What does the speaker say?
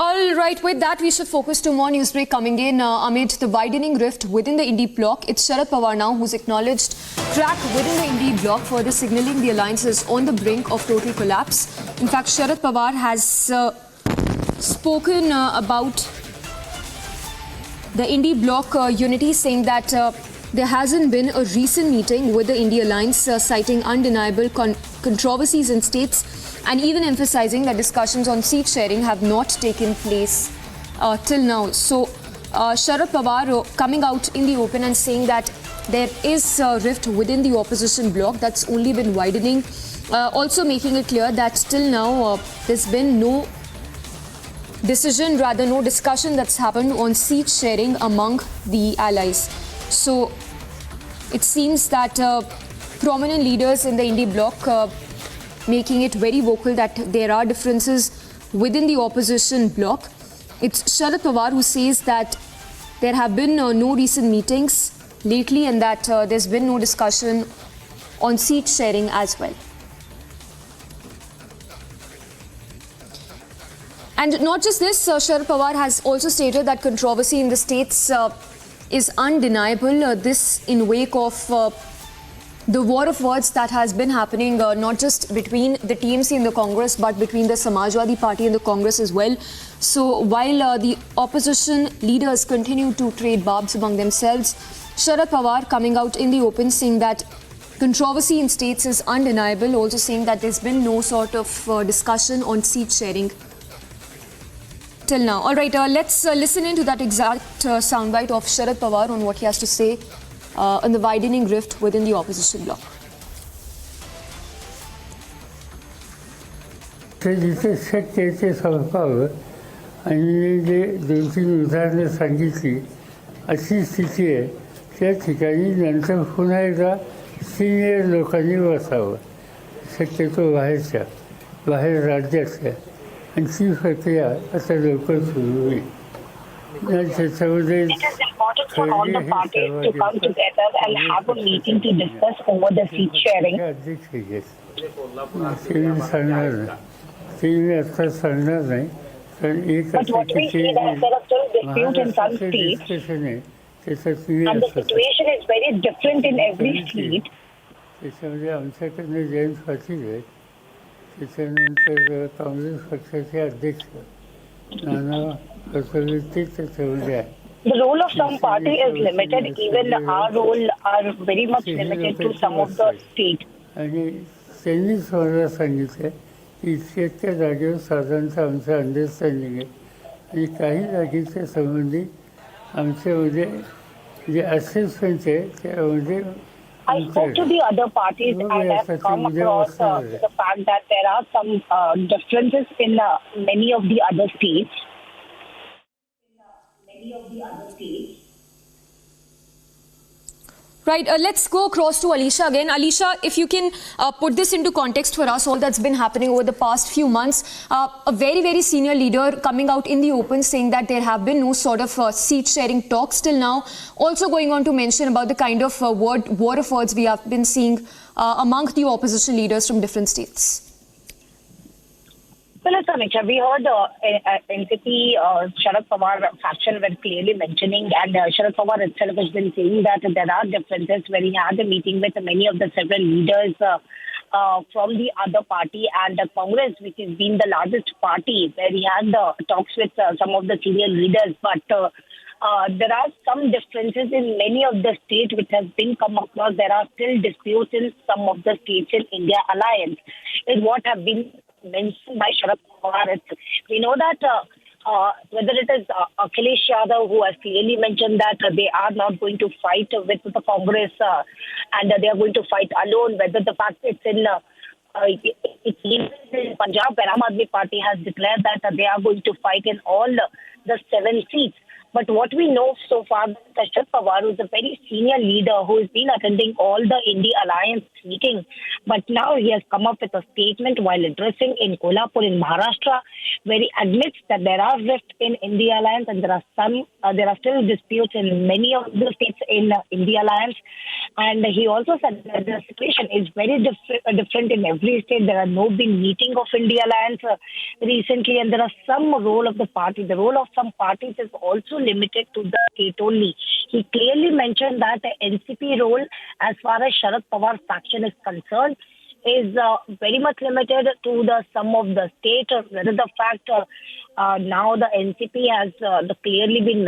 All right, with that, we should focus to more newsbreak coming in amid the widening rift within the Indy bloc. It's Sharad Pawar now who's acknowledged crack within the Indy bloc, further signalling the alliance is on the brink of total collapse. In fact, Sharad Pawar has spoken about the Indy bloc unity, saying that there hasn't been a recent meeting with the Indy alliance, citing undeniable controversies in states, and even emphasizing that discussions on seat sharing have not taken place till now. So Sharad Pawar coming out in the open and saying that there is a rift within the opposition bloc that's only been widening, also making it clear that till now there's been no decision, rather no discussion that's happened on seat sharing among the allies. So it seems that prominent leaders in the Indy bloc making it very vocal that there are differences within the opposition bloc. It's Sharad Pawar who says that there have been no recent meetings lately and that there's been no discussion on seat sharing as well. And not just this, Sharad Pawar has also stated that controversy in the states is undeniable. This in wake of the war of words that has been happening not just between the TMC and the Congress, but between the Samajwadi Party and the Congress as well. So while the opposition leaders continue to trade barbs among themselves, Sharad Pawar coming out in the open saying that controversy in states is undeniable, also saying that there's been no sort of discussion on seat sharing till now. All right, let's listen into that exact soundbite of Sharad Pawar on what he has to say on the widening rift within the opposition bloc. जिथे शक्य आहे ते संपावं आणि जे 2-3 उदाहरणं सांगितली अशी स्थिती आहे त्या ठिकाणी नंतर पुन्हा एकदा सिनियर लोकांनी बसावं, शक्यतो बाहेर राज्यातल्या, आणि ती प्रक्रिया आता लवकर सुरू होईल. त्याच्यामध्ये for all the parties to come together and have a meeting to discuss over the seat sharing. But what we see that there are still disputes in some states, and the situation is very different in every state. त्याच्यामध्ये आमच्याकडनं जयंत पाटील आहेत, त्याच्यानंतर काँग्रेस पक्षाचे अध्यक्ष नाना पटोले त्याच्यामध्ये आहे. The role of some party is limited. Even our role are very much limited to some of the states. आणि त्यांनीच मला सांगितलं की इतक्या जागेवर साधारणतः आमचं अंडरस्टँडिंग आहे आणि काही जागेच्या संबंधी आमच्यामध्ये जे असेसमेंट आहे त्यामध्ये. I spoke to the other parties and have come across the fact that there are some differences in many of the other states. Right, let's go across to Alisha again. Alisha, if you can put this into context for us, all that's been happening over the past few months. A very, very senior leader coming out in the open saying that there have been no sort of seat sharing talks till now. Also going on to mention about the kind of war of words we have been seeing among the opposition leaders from different states. Well, Samiksha, we heard NCP Sharad Pawar faction were clearly mentioning, and Sharad Pawar itself has been saying that there are differences where he had a meeting with many of the several leaders from the other party and the Congress, which has been the largest party, where he had talks with some of the senior leaders. But there are some differences in many of the states which has been come across. There are still disputes in some of the states in India alliance, is what have been mentioned by Sharad Pawar. We know that whether it is Akhilesh Yadav, who has clearly mentioned that they are not going to fight with the Congress and they are going to fight alone, whether the fact it's in Punjab, where Aam Aadmi Party has declared that they are going to fight in all the 7 seats. But what we know so far, Sharad Pawar, who is a very senior leader who has been attending all the Indy Alliance meetings, but now he has come up with a statement while addressing in Kolhapur in Maharashtra, where he admits that there are rifts in Indy Alliance and there are still disputes in many of the states in Indy Alliance. And he also said that the situation is very different in every state. There are no big meeting of India Alliance recently, and there are some role of the party. The role of some parties is also limited to the state only. He clearly mentioned that the NCP role, as far as Sharad Pawar faction is concerned, is very much limited to the some of the state. Or whether the fact now the NCP has clearly been